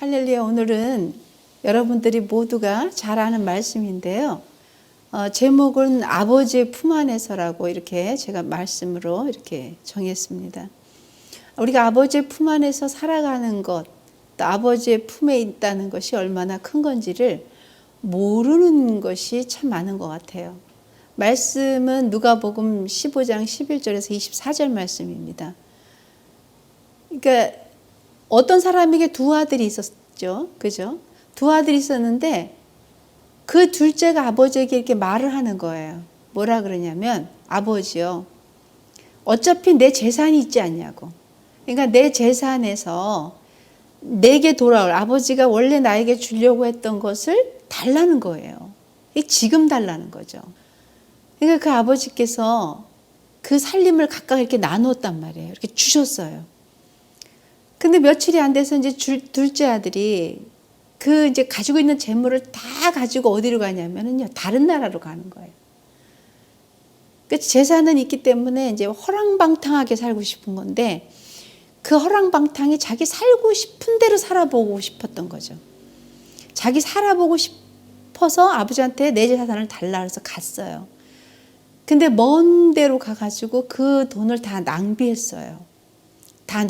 할렐루야. 오늘은 여러분들이 모두가 잘 아는 말씀인데요. 제목은 아버지의 품 안에서라고 이렇게 제가 말씀으로 이렇게 정했습니다. 우리가 아버지의 품 안에서 살아가는 것, 또 아버지의 품에 있다는 것이 얼마나 큰 건지를 모르는 것이 참 많은 것 같아요. 말씀은 누가복음 15장 11절에서 24절 말씀입니다. 그러니까 어떤 사람에게 두 아들이 있었죠. 그죠? 두 아들이 있었는데 그 둘째가 아버지에게 이렇게 말을 하는 거예요. 뭐라 그러냐면, 아버지요, 어차피 내 재산이 있지 않냐고. 그러니까 내 재산에서 내게 돌아올, 아버지가 원래 나에게 주려고 했던 것을 달라는 거예요. 지금 달라는 거죠. 그러니까 그 아버지께서 그 살림을 각각 이렇게 나누었단 말이에요. 이렇게 주셨어요. 근데 며칠이 안 돼서 이제 둘째 아들이 그 이제 가지고 있는 재물을 다 가지고 어디로 가냐면은요, 다른 나라로 가는 거예요. 그 재산은 있기 때문에 이제 허랑방탕하게 살고 싶은 건데, 그 허랑방탕이 자기 살고 싶은 대로 살아보고 싶었던 거죠. 자기 살아보고 싶어서 아버지한테 내 재산을 달라 그래서 갔어요. 근데 먼 데로 가가지고 그 돈을 다 낭비했어요. 다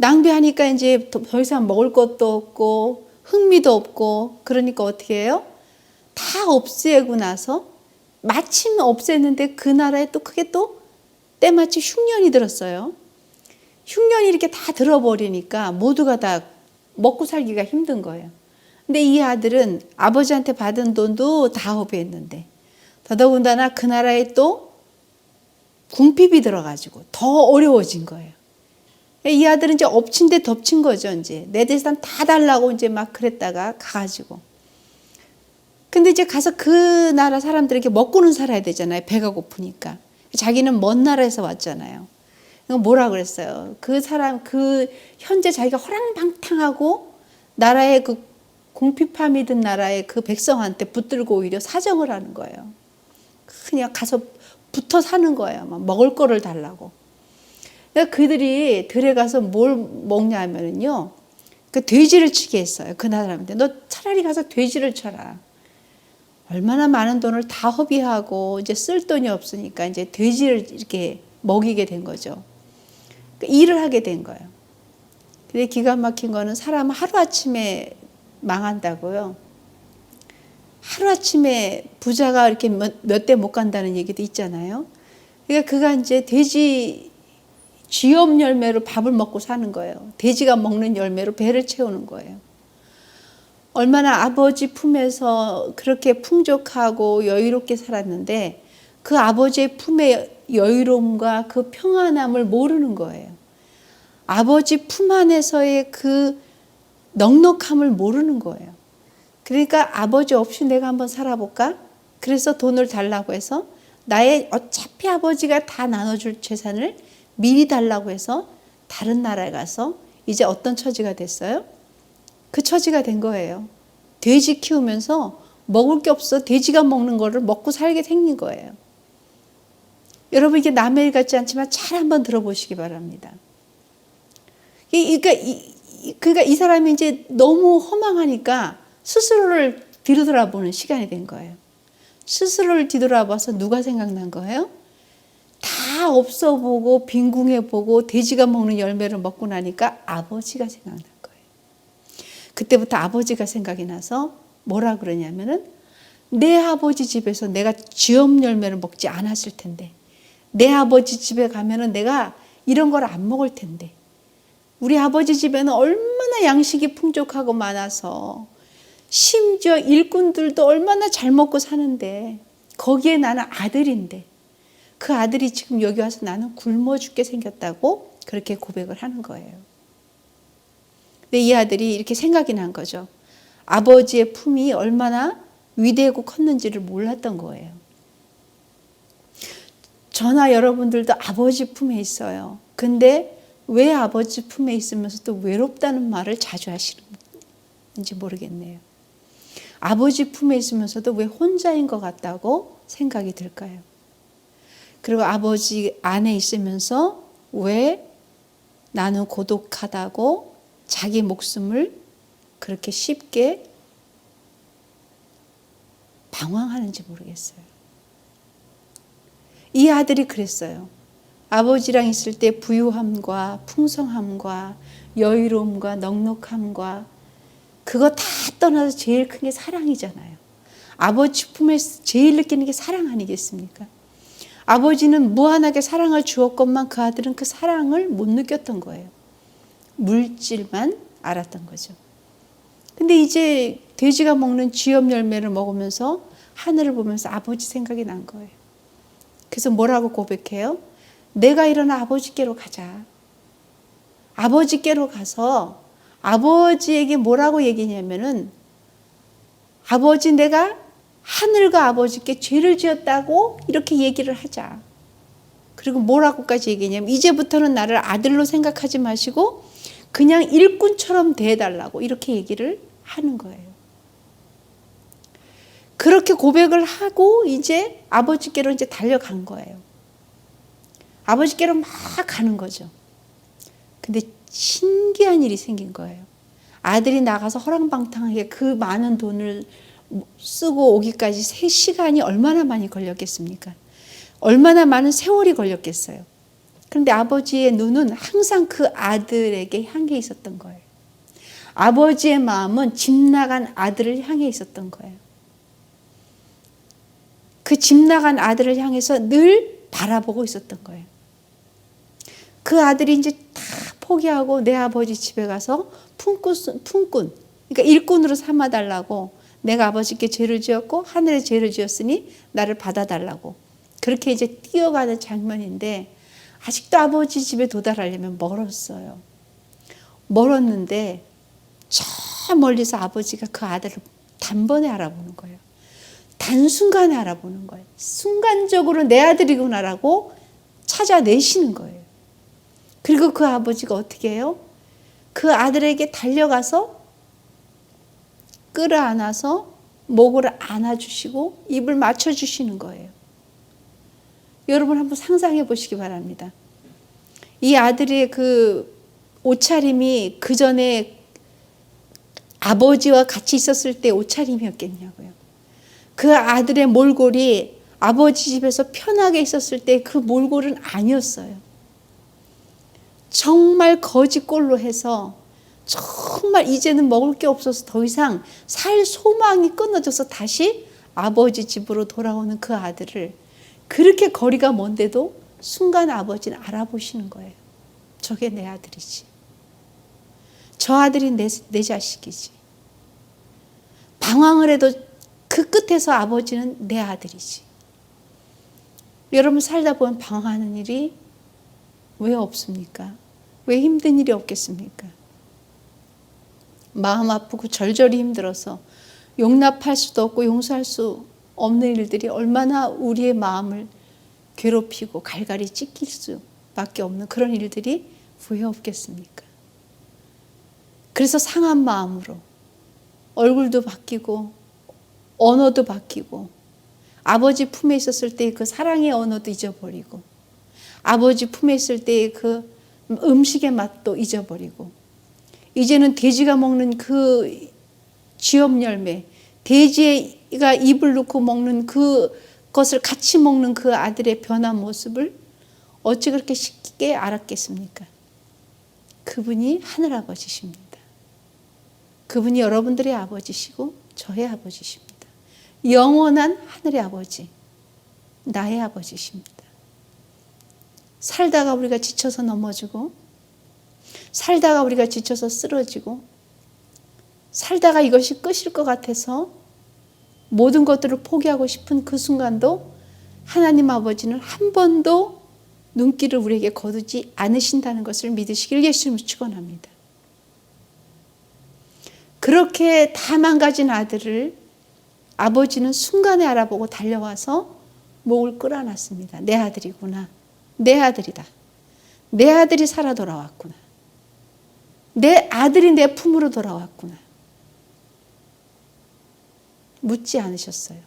낭비하니까 이제 더 이상 먹을 것도 없고 흥미도 없고, 그러니까 어떻게 해요? 다 없애고 나서 마침 없앴는데 그 나라에 또 크게 또 때마침 흉년이 들었어요. 흉년이 이렇게 다 들어버리니까 모두가 다 먹고 살기가 힘든 거예요. 근데 이 아들은 아버지한테 받은 돈도 다 허비했는데, 더더군다나 그 나라에 또 궁핍이 들어가지고 더 어려워진 거예요. 이 아들은 이제 엎친 데 덮친 거죠. 이제 내 재산 다 달라고 이제 막 그랬다가 가가지고. 근데 이제 가서 그 나라 사람들에게 먹고는 살아야 되잖아요. 배가 고프니까. 자기는 먼 나라에서 왔잖아요. 뭐라 그랬어요? 그 사람, 현재 자기가 허랑방탕하고 나라의 그 궁핍함이 든 나라의 그 백성한테 붙들고 오히려 사정을 하는 거예요. 그냥 가서 붙어 사는 거예요. 막 먹을 거를 달라고. 그들이 들에 가서 뭘 먹냐 하면은요, 그 돼지를 치게 했어요. 그 사람한테. 너 차라리 가서 돼지를 쳐라. 얼마나 많은 돈을 다 허비하고 이제 쓸 돈이 없으니까 이제 돼지를 이렇게 먹이게 된 거죠. 일을 하게 된 거예요. 근데 기가 막힌 거는 사람 하루아침에 망한다고요. 하루아침에 부자가 이렇게 몇 대 못 간다는 얘기도 있잖아요. 그러니까 그가 이제 돼지 쥐엄 열매로 밥을 먹고 사는 거예요. 돼지가 먹는 열매로 배를 채우는 거예요. 얼마나 아버지 품에서 그렇게 풍족하고 여유롭게 살았는데 그 아버지의 품의 여유로움과 그 평안함을 모르는 거예요. 아버지 품 안에서의 그 넉넉함을 모르는 거예요. 그러니까 아버지 없이 내가 한번 살아볼까? 그래서 돈을 달라고 해서 나의 어차피 아버지가 다 나눠줄 재산을 미리 달라고 해서 다른 나라에 가서 이제 어떤 처지가 됐어요? 그 처지가 된 거예요. 돼지 키우면서 먹을 게 없어 돼지가 먹는 거를 먹고 살게 생긴 거예요. 여러분, 이게 남의 일 같지 않지만 잘 한번 들어보시기 바랍니다. 그러니까 이 사람이 이제 너무 허망하니까 스스로를 뒤돌아보는 시간이 된 거예요. 스스로를 뒤돌아봐서 누가 생각난 거예요? 다 없어 보고 빈궁해 보고 돼지가 먹는 열매를 먹고 나니까 아버지가 생각난 거예요. 그때부터 아버지가 생각이 나서 뭐라 그러냐면은, 내 아버지 집에서 내가 쥐엄 열매를 먹지 않았을 텐데, 내 아버지 집에 가면은 내가 이런 걸 안 먹을 텐데, 우리 아버지 집에는 얼마나 양식이 풍족하고 많아서 심지어 일꾼들도 얼마나 잘 먹고 사는데 거기에 나는 아들인데 그 아들이 지금 여기 와서 나는 굶어 죽게 생겼다고 그렇게 고백을 하는 거예요. 근데 이 아들이 이렇게 생각이 난 거죠. 아버지의 품이 얼마나 위대하고 컸는지를 몰랐던 거예요. 저나 여러분들도 아버지 품에 있어요. 근데 왜 아버지 품에 있으면서도 외롭다는 말을 자주 하시는지 모르겠네요. 아버지 품에 있으면서도 왜 혼자인 것 같다고 생각이 들까요? 그리고 아버지 안에 있으면서 왜 나는 고독하다고 자기 목숨을 그렇게 쉽게 방황하는지 모르겠어요. 이 아들이 그랬어요. 아버지랑 있을 때 부유함과 풍성함과 여유로움과 넉넉함과 그거 다 떠나서 제일 큰 게 사랑이잖아요. 아버지 품에서 제일 느끼는 게 사랑 아니겠습니까? 아버지는 무한하게 사랑을 주었건만 그 아들은 그 사랑을 못 느꼈던 거예요. 물질만 알았던 거죠. 근데 이제 돼지가 먹는 쥐염 열매를 먹으면서 하늘을 보면서 아버지 생각이 난 거예요. 그래서 뭐라고 고백해요? 내가 일어나 아버지께로 가자. 아버지께로 가서 아버지에게 뭐라고 얘기냐면은 아버지 내가 하늘과 아버지께 죄를 지었다고 이렇게 얘기를 하자. 그리고 뭐라고까지 얘기냐면 이제부터는 나를 아들로 생각하지 마시고 그냥 일꾼처럼 대해달라고 이렇게 얘기를 하는 거예요. 그렇게 고백을 하고 이제 아버지께로 이제 달려간 거예요. 아버지께로 막 가는 거죠. 근데 신기한 일이 생긴 거예요. 아들이 나가서 허랑방탕하게 그 많은 돈을 쓰고 오기까지 시간이 얼마나 많이 걸렸겠습니까? 얼마나 많은 세월이 걸렸겠어요. 그런데 아버지의 눈은 항상 그 아들에게 향해 있었던 거예요. 아버지의 마음은 집 나간 아들을 향해 있었던 거예요. 그 집 나간 아들을 향해서 늘 바라보고 있었던 거예요. 그 아들이 이제 다 포기하고 내 아버지 집에 가서 품꾼, 그러니까 일꾼으로 삼아달라고 내가 아버지께 죄를 지었고 하늘에 죄를 지었으니 나를 받아달라고 그렇게 이제 뛰어가는 장면인데 아직도 아버지 집에 도달하려면 멀었어요. 멀었는데 저 멀리서 아버지가 그 아들을 단번에 알아보는 거예요. 단순간에 알아보는 거예요. 순간적으로 내 아들이구나라고 찾아내시는 거예요. 그리고 그 아버지가 어떻게 해요? 그 아들에게 달려가서 끌어안아서 목을 안아주시고 입을 맞춰주시는 거예요. 여러분 한번 상상해 보시기 바랍니다. 이 아들의 그 옷차림이 그 전에 아버지와 같이 있었을 때 옷차림이었겠냐고요. 그 아들의 몰골이 아버지 집에서 편하게 있었을 때 그 몰골은 아니었어요. 정말 거지꼴로 해서 정말 이제는 먹을 게 없어서 더 이상 살 소망이 끊어져서 다시 아버지 집으로 돌아오는 그 아들을 그렇게 거리가 먼데도 순간 아버지는 알아보시는 거예요. 저게 내 아들이지. 저 아들이 내 자식이지. 방황을 해도 그 끝에서 아버지는 내 아들이지. 여러분 살다 보면 방황하는 일이 왜 없습니까? 왜 힘든 일이 없겠습니까? 마음 아프고 절절히 힘들어서 용납할 수도 없고 용서할 수 없는 일들이 얼마나 우리의 마음을 괴롭히고 갈갈이 찢길 수밖에 없는 그런 일들이 왜 없겠습니까? 그래서 상한 마음으로 얼굴도 바뀌고 언어도 바뀌고 아버지 품에 있었을 때 그 사랑의 언어도 잊어버리고 아버지 품에 있을 때 그 음식의 맛도 잊어버리고 이제는 돼지가 먹는 그 쥐염 열매, 돼지가 입을 놓고 먹는 그것을 같이 먹는 그 아들의 변한 모습을 어찌 그렇게 쉽게 알았겠습니까? 그분이 하늘아버지십니다. 그분이 여러분들의 아버지시고 저의 아버지십니다. 영원한 하늘의 아버지, 나의 아버지십니다. 살다가 우리가 지쳐서 넘어지고 살다가 우리가 지쳐서 쓰러지고 살다가 이것이 끝일 것 같아서 모든 것들을 포기하고 싶은 그 순간도 하나님 아버지는 한 번도 눈길을 우리에게 거두지 않으신다는 것을 믿으시길 예수님을 축원합니다. 그렇게 다 망가진 아들을 아버지는 순간에 알아보고 달려와서 목을 끌어안았습니다. 내 아들이구나. 내 아들이다. 내 아들이 살아 돌아왔구나. 내 아들이 내 품으로 돌아왔구나. 묻지 않으셨어요.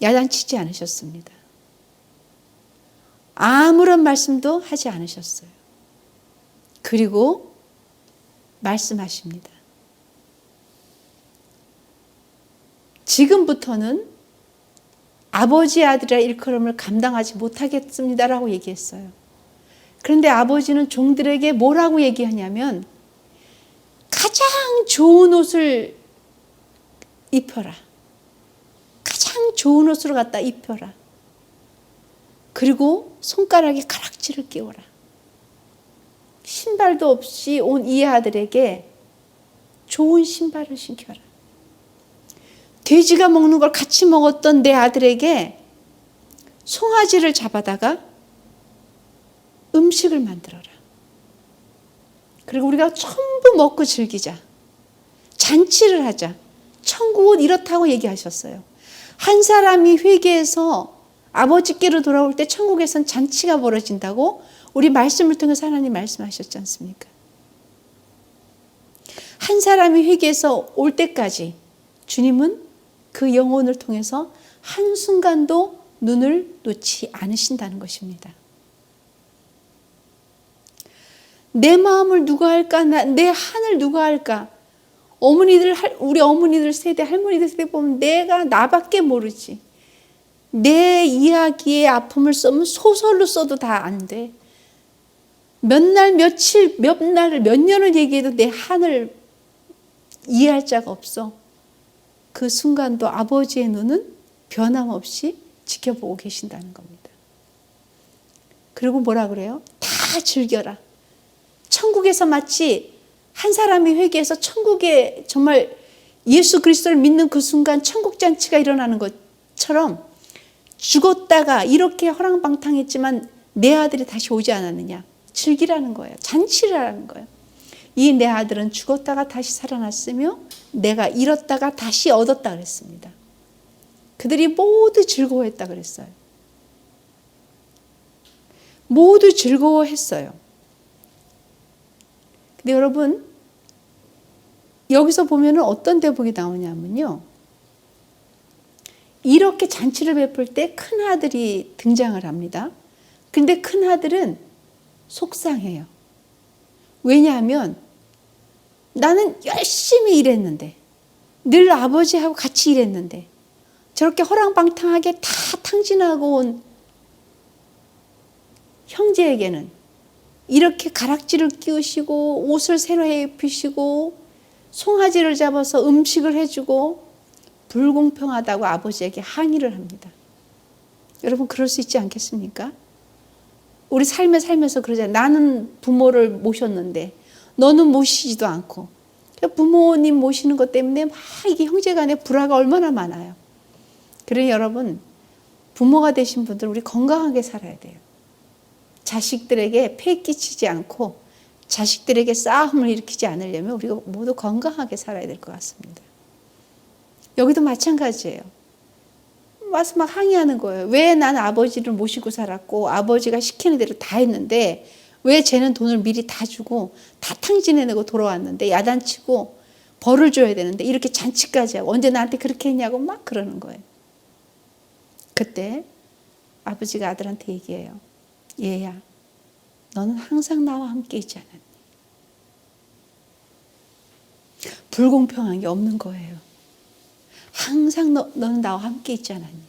야단치지 그리고 말씀하십니다. 지금부터는 아버지의 아들이라 일컬음을 감당하지 못하겠습니다라고 얘기했어요. 그런데 아버지는 종들에게 뭐라고 얘기하냐면 가장 좋은 옷을 입혀라. 가장 좋은 옷으로 갖다 입혀라. 그리고 손가락에 가락지를 끼워라. 신발도 없이 온 이 아들에게 좋은 신발을 신겨라. 돼지가 먹는 걸 같이 먹었던 내 아들에게 송아지를 잡아다가 음식을 만들어라. 그리고 우리가 전부 먹고 즐기자. 잔치를 하자. 천국은 이렇다고 얘기하셨어요. 한 사람이 회개해서 아버지께로 돌아올 때 천국에선 잔치가 벌어진다고 우리 말씀을 통해서 하나님 말씀하셨지 않습니까? 한 사람이 회개해서 올 때까지 주님은 그 영혼을 통해서 한순간도 눈을 놓지 않으신다는 것입니다. 내 마음을 누가 할까? 내 한을 누가 할까? 우리 어머니들 세대, 할머니들 세대 보면 내가 나밖에 모르지. 내 이야기의 아픔을 써면 소설로 써도 다 안 돼. 몇 날, 며칠, 몇 년을 얘기해도 내 한을 이해할 자가 없어. 그 순간도 아버지의 눈은 변함없이 지켜보고 계신다는 겁니다. 그리고 뭐라 그래요? 다 즐겨라. 천국에서 마치 한 사람이 회개해서 천국에 정말 예수 그리스도를 믿는 그 순간 천국 잔치가 일어나는 것처럼 죽었다가 이렇게 허랑방탕했지만 내 아들이 다시 오지 않았느냐. 즐기라는 거예요. 잔치를 하라는 거예요. 이 내 아들은 죽었다가 다시 살아났으며 내가 잃었다가 다시 얻었다 그랬습니다. 그들이 모두 즐거워했다 그랬어요. 모두 즐거워했어요. 근데 여러분 여기서 보면 어떤 대목이 나오냐면요. 이렇게 잔치를 베풀 때 큰아들이 등장을 합니다. 근데 큰아들은 속상해요. 왜냐하면 나는 열심히 일했는데 늘 아버지하고 같이 일했는데 저렇게 허랑방탕하게 다 탕진하고 온 형제에게는 이렇게 가락지를 끼우시고 옷을 새로 입히시고 송아지를 잡아서 음식을 해주고 불공평하다고 아버지에게 항의를 합니다. 여러분 그럴 수 있지 않겠습니까? 우리 삶에 살면서 그러잖아요. 나는 부모를 모셨는데 너는 모시지도 않고 부모님 모시는 것 때문에 막 이게 형제간에 불화가 얼마나 많아요. 그래 여러분 부모가 되신 분들 우리 건강하게 살아야 돼요. 자식들에게 폐 끼치지 않고 자식들에게 싸움을 일으키지 않으려면 우리가 모두 건강하게 살아야 될 것 같습니다. 여기도 마찬가지예요. 와서 막 항의하는 거예요. 왜 난 아버지를 모시고 살았고 아버지가 시키는 대로 다 했는데 왜 쟤는 돈을 미리 다 주고 다 탕진해내고 돌아왔는데 야단치고 벌을 줘야 되는데 이렇게 잔치까지 하고 언제 나한테 그렇게 했냐고 막 그러는 거예요. 그때 아버지가 아들한테 얘기해요. 얘야, 너는 항상 나와 함께 있지 않았니? 불공평한 게 없는 거예요. 항상 너는 나와 함께 있지 않았니?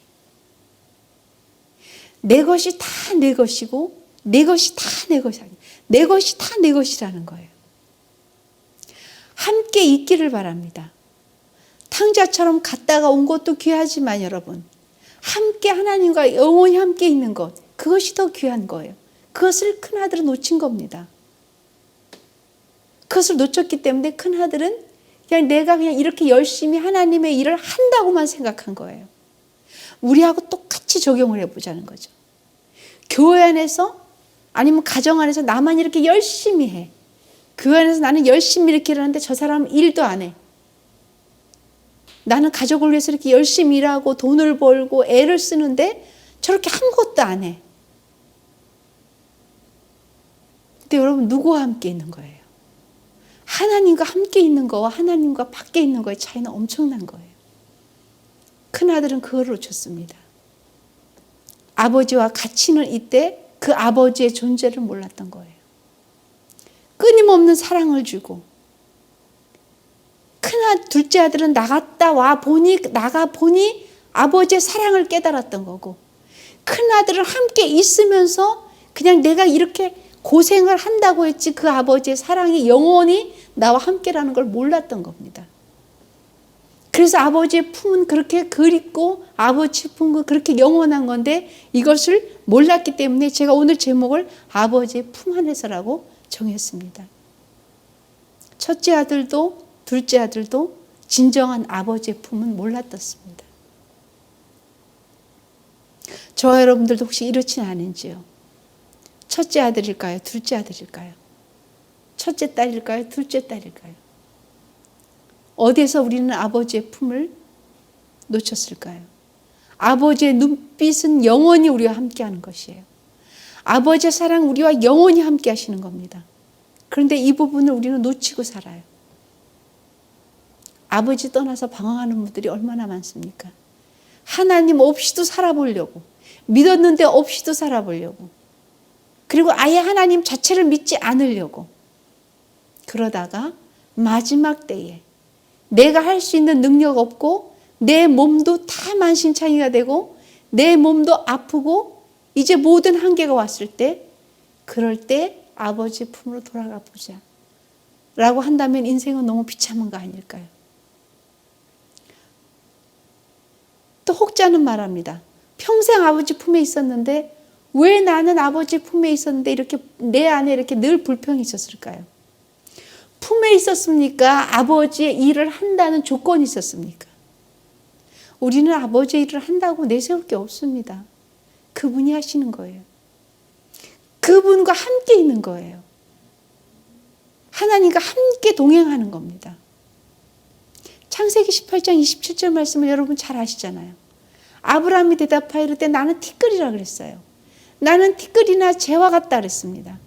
내 것이 다 내 것이고 내 것이 다 내 것이 아니야. 내 것이 다 내 것이라는 거예요. 함께 있기를 바랍니다. 탕자처럼 갔다가 온 것도 귀하지만 여러분 함께 하나님과 영원히 함께 있는 것 그것이 더 귀한 거예요. 그것을 큰아들은 놓친 겁니다. 그것을 놓쳤기 때문에 큰아들은 내가 그냥 이렇게 열심히 하나님의 일을 한다고만 생각한 거예요. 우리하고 똑같이 적용을 해보자는 거죠. 교회 안에서 아니면 가정 안에서 나만 이렇게 열심히 해. 교회 안에서 나는 열심히 이렇게 일하는데 저 사람은 일도 안 해. 나는 가족을 위해서 이렇게 열심히 일하고 돈을 벌고 애를 쓰는데 저렇게 아무것도 안 해. 근데 여러분 누구와 함께 있는 거예요? 하나님과 함께 있는 거와 하나님과 밖에 있는 거의 차이는 엄청난 거예요. 큰아들은 그걸 놓쳤습니다. 아버지와 같이 있는 이때 그 아버지의 존재를 몰랐던 거예요. 끊임없는 사랑을 주고, 둘째 아들은 나가 보니 아버지의 사랑을 깨달았던 거고, 큰 아들은 함께 있으면서 그냥 내가 이렇게 고생을 한다고 했지 그 아버지의 사랑이 영원히 나와 함께라는 걸 몰랐던 겁니다. 그래서 아버지의 품은 그렇게 그립고 아버지의 품은 그렇게 영원한 건데 이것을 몰랐기 때문에 제가 오늘 제목을 아버지의 품 안에서라고 정했습니다. 첫째 아들도 둘째 아들도 진정한 아버지의 품은 몰랐었습니다. 저와 여러분들도 혹시 이렇진 않은지요? 첫째 아들일까요? 둘째 아들일까요? 첫째 딸일까요? 둘째 딸일까요? 어디에서 우리는 아버지의 품을 놓쳤을까요? 아버지의 눈빛은 영원히 우리와 함께하는 것이에요. 아버지의 사랑 우리와 영원히 함께 하시는 겁니다. 그런데 이 부분을 우리는 놓치고 살아요. 아버지 떠나서 방황하는 분들이 얼마나 많습니까? 하나님 없이도 살아보려고, 믿었는데 없이도 살아보려고, 그리고 아예 하나님 자체를 믿지 않으려고, 그러다가 마지막 때에 내가 할 수 있는 능력 없고 내 몸도 다 만신창이가 되고 내 몸도 아프고 이제 모든 한계가 왔을 때, 그럴 때 아버지 품으로 돌아가 보자 라고 한다면 인생은 너무 비참한 거 아닐까요? 또 혹자는 말합니다. 평생 아버지 품에 있었는데 왜 나는 아버지 품에 있었는데 이렇게 내 안에 이렇게 늘 불평이 있었을까요? 품에 있었습니까? 아버지의 일을 한다는 조건이 있었습니까? 우리는 아버지의 일을 한다고 내세울 게 없습니다. 그분이 하시는 거예요. 그분과 함께 있는 거예요. 하나님과 함께 동행하는 겁니다. 창세기 18장 27절 말씀을 여러분 잘 아시잖아요. 아브라함이 대답하여 이르되 나는 티끌이라 그랬어요. 나는 티끌이나 재와 같다 그랬습니다.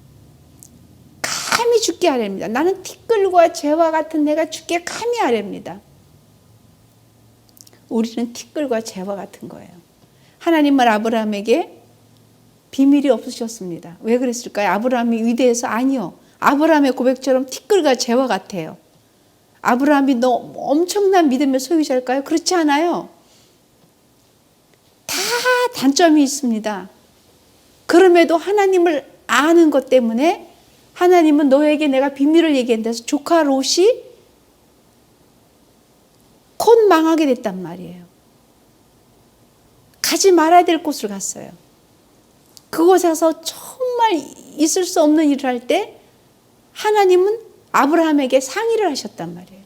감히 죽게 하렵니다. 나는 티끌과 재와 같은 내가 죽게 감히 하렵니다. 우리는 티끌과 재와 같은 거예요. 하나님은 아브라함에게 비밀이 없으셨습니다. 왜 그랬을까요? 아브라함이 위대해서? 아니요. 아브라함의 고백처럼 티끌과 재와 같아요. 아브라함이 엄청난 믿음의 소유자일까요? 그렇지 않아요. 다 단점이 있습니다. 그럼에도 하나님을 아는 것 때문에 하나님은 너에게 내가 비밀을 얘기한다 해서 조카 롯이 곧 망하게 됐단 말이에요. 가지 말아야 될 곳을 갔어요. 그곳에 가서 정말 있을 수 없는 일을 할 때 하나님은 아브라함에게 상의를 하셨단 말이에요.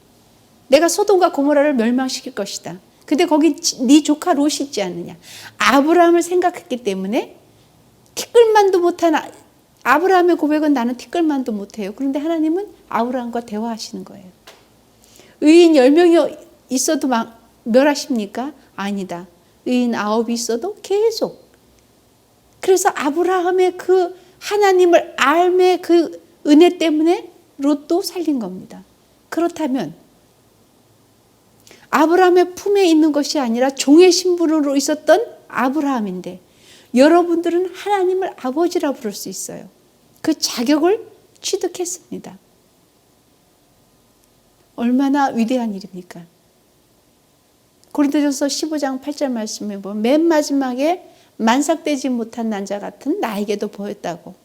내가 소돔과 고모라를 멸망시킬 것이다. 근데 거기 네 조카 롯이 있지 않느냐. 아브라함을 생각했기 때문에 티끌만도 못한 아브라함의 고백은 나는 티끌만도 못해요. 그런데 하나님은 아브라함과 대화하시는 거예요. 의인 10명이 있어도 멸하십니까? 아니다. 의인 9이 있어도 계속. 그래서 아브라함의 그 하나님을 알매 그 은혜 때문에 롯도 살린 겁니다. 그렇다면 아브라함의 품에 있는 것이 아니라 종의 신분으로 있었던 아브라함인데 여러분들은 하나님을 아버지라 부를 수 있어요. 그 자격을 취득했습니다. 얼마나 위대한 일입니까? 고린도전서 15장 8절 말씀에 보면 맨 마지막에 만삭되지 못한 난자 같은 나에게도 보였다고.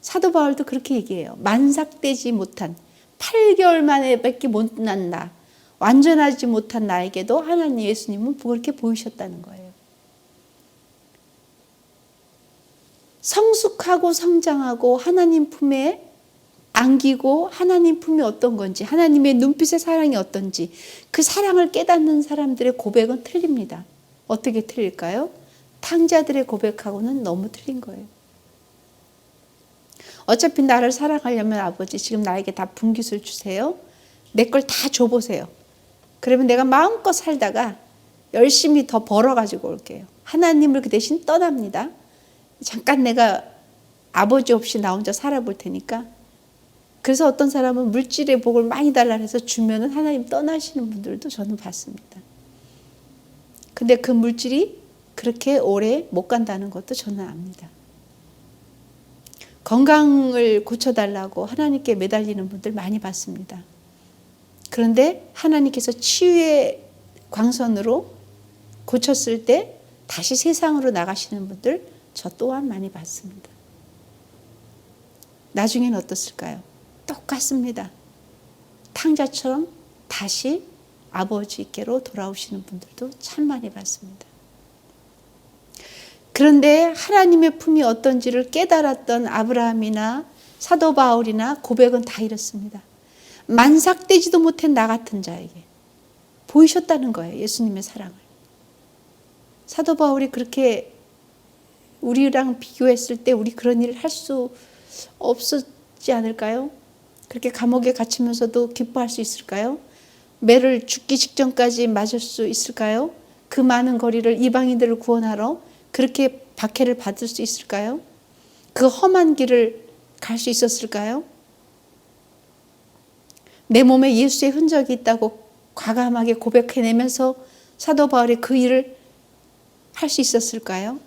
사도 바울도 그렇게 얘기해요. 만삭되지 못한 8개월 만에 밖에 못 난 나, 완전하지 못한 나에게도 하나님 예수님은 그렇게 보이셨다는 거예요. 성숙하고 성장하고 하나님 품에 안기고 하나님 품이 어떤 건지, 하나님의 눈빛의 사랑이 어떤지 그 사랑을 깨닫는 사람들의 고백은 틀립니다. 어떻게 틀릴까요? 탕자들의 고백하고는 너무 틀린 거예요. 어차피 나를 사랑하려면 아버지 지금 나에게 다 분깃을 주세요. 내 걸 다 줘보세요. 그러면 내가 마음껏 살다가 열심히 더 벌어가지고 올게요. 하나님을 그 대신 떠납니다. 잠깐 내가 아버지 없이 나 혼자 살아볼 테니까. 그래서 어떤 사람은 물질의 복을 많이 달라 해서 주면은 하나님 떠나시는 분들도 저는 봤습니다. 근데 그 물질이 그렇게 오래 못 간다는 것도 저는 압니다. 건강을 고쳐달라고 하나님께 매달리는 분들 많이 봤습니다. 그런데 하나님께서 치유의 광선으로 고쳤을 때 다시 세상으로 나가시는 분들 저 또한 많이 봤습니다. 나중에는 어떻을까요? 똑같습니다. 탕자처럼 다시 아버지께로 돌아오시는 분들도 참 많이 봤습니다. 그런데 하나님의 품이 어떤지를 깨달았던 아브라함이나 사도 바울이나 고백은 다 이렇습니다. 만삭되지도 못한 나 같은 자에게 보이셨다는 거예요. 예수님의 사랑을. 사도 바울이 그렇게 우리랑 비교했을 때 우리 그런 일을 할 수 없었지 않을까요? 그렇게 감옥에 갇히면서도 기뻐할 수 있을까요? 매를 죽기 직전까지 맞을 수 있을까요? 그 많은 거리를 이방인들을 구원하러 그렇게 박해를 받을 수 있을까요? 그 험한 길을 갈 수 있었을까요? 내 몸에 예수의 흔적이 있다고 과감하게 고백해내면서 사도 바울이 그 일을 할 수 있었을까요?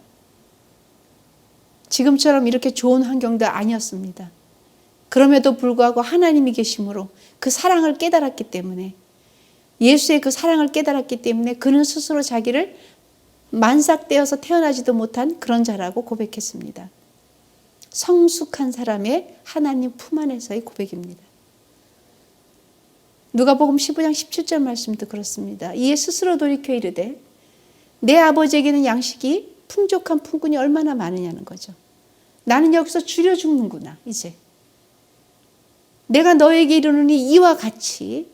지금처럼 이렇게 좋은 환경도 아니었습니다. 그럼에도 불구하고 하나님이 계심으로 그 사랑을 깨달았기 때문에, 예수의 그 사랑을 깨달았기 때문에 그는 스스로 자기를 만삭되어서 태어나지도 못한 그런 자라고 고백했습니다. 성숙한 사람의 하나님 품 안에서의 고백입니다. 누가복음 15장 17절 말씀도 그렇습니다. 이에 스스로 돌이켜 이르되 내 아버지에게는 양식이 풍족한 품꾼이 얼마나 많으냐는 거죠. 나는 여기서 줄여 죽는구나. 이제 내가 너에게 이르노니 이와 같이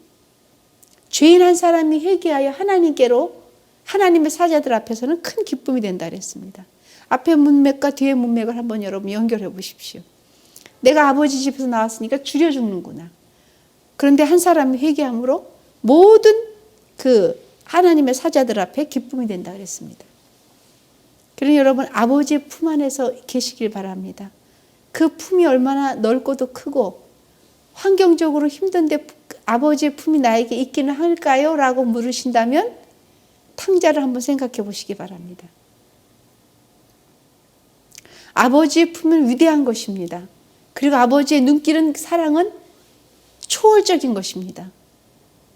죄인 한 사람이 회개하여 하나님께로, 하나님의 사자들 앞에서는 큰 기쁨이 된다 그랬습니다. 앞에 문맥과 뒤에 문맥을 한번 여러분 연결해 보십시오. 내가 아버지 집에서 나왔으니까 줄여 죽는구나. 그런데 한 사람이 회개함으로 모든 그 하나님의 사자들 앞에 기쁨이 된다 그랬습니다. 그러니 여러분 아버지의 품 안에서 계시길 바랍니다. 그 품이 얼마나 넓고도 크고 환경적으로 힘든데 아버지의 품이 나에게 있기는 할까요? 라고 물으신다면 탕자를 한번 생각해 보시기 바랍니다. 아버지의 품은 위대한 것입니다. 그리고 아버지의 눈길은, 사랑은 초월적인 것입니다.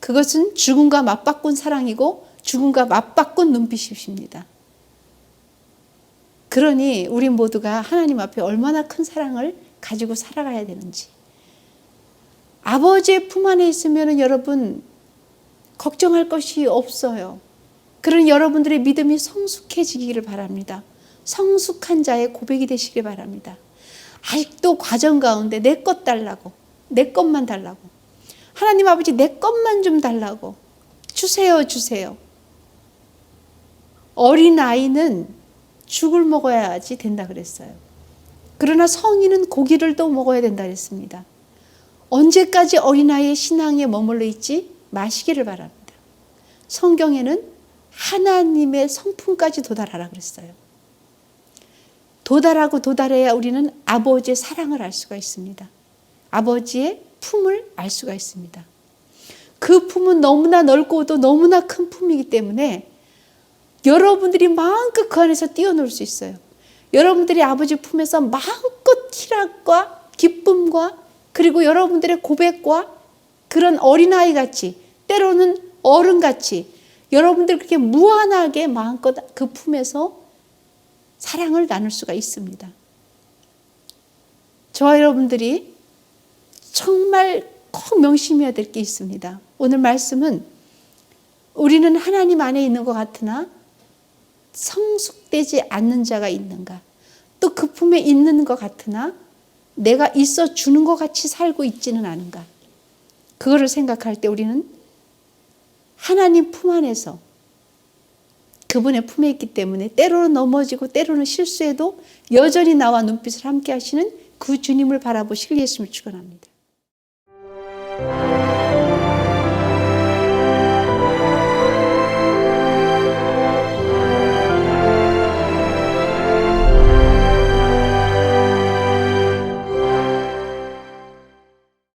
그것은 죽음과 맞바꾼 사랑이고 죽음과 맞바꾼 눈빛이십니다. 그러니 우리 모두가 하나님 앞에 얼마나 큰 사랑을 가지고 살아가야 되는지, 아버지의 품 안에 있으면 여러분 걱정할 것이 없어요. 그런 여러분들의 믿음이 성숙해지기를 바랍니다. 성숙한 자의 고백이 되시길 바랍니다. 아직도 과정 가운데 내 것 달라고, 내 것만 달라고, 하나님 아버지 내 것만 좀 달라고, 주세요 주세요. 어린아이는 죽을 먹어야지 된다 그랬어요. 그러나 성인은 고기를 또 먹어야 된다 그랬습니다. 언제까지 어린아이의 신앙에 머물러 있지 마시기를 바랍니다. 성경에는 하나님의 성품까지 도달하라 그랬어요. 도달하고 도달해야 우리는 아버지의 사랑을 알 수가 있습니다. 아버지의 품을 알 수가 있습니다. 그 품은 너무나 넓고도 너무나 큰 품이기 때문에 여러분들이 마음껏 그 안에서 뛰어놀 수 있어요. 여러분들이 아버지 품에서 마음껏 희락과 기쁨과 그리고 여러분들의 고백과 그런 어린아이 같이, 때로는 어른 같이 여러분들 그렇게 무한하게 마음껏 그 품에서 사랑을 나눌 수가 있습니다. 저와 여러분들이 정말 꼭 명심해야 될 게 있습니다. 오늘 말씀은 우리는 하나님 안에 있는 것 같으나 성숙되지 않는 자가 있는가, 또 그 품에 있는 것 같으나 내가 있어 주는 것 같이 살고 있지는 않은가, 그거를 생각할 때 우리는 하나님 품 안에서 그분의 품에 있기 때문에 때로는 넘어지고 때로는 실수해도 여전히 나와 눈빛을 함께 하시는 그 주님을 바라보시길 예수님을 축원합니다.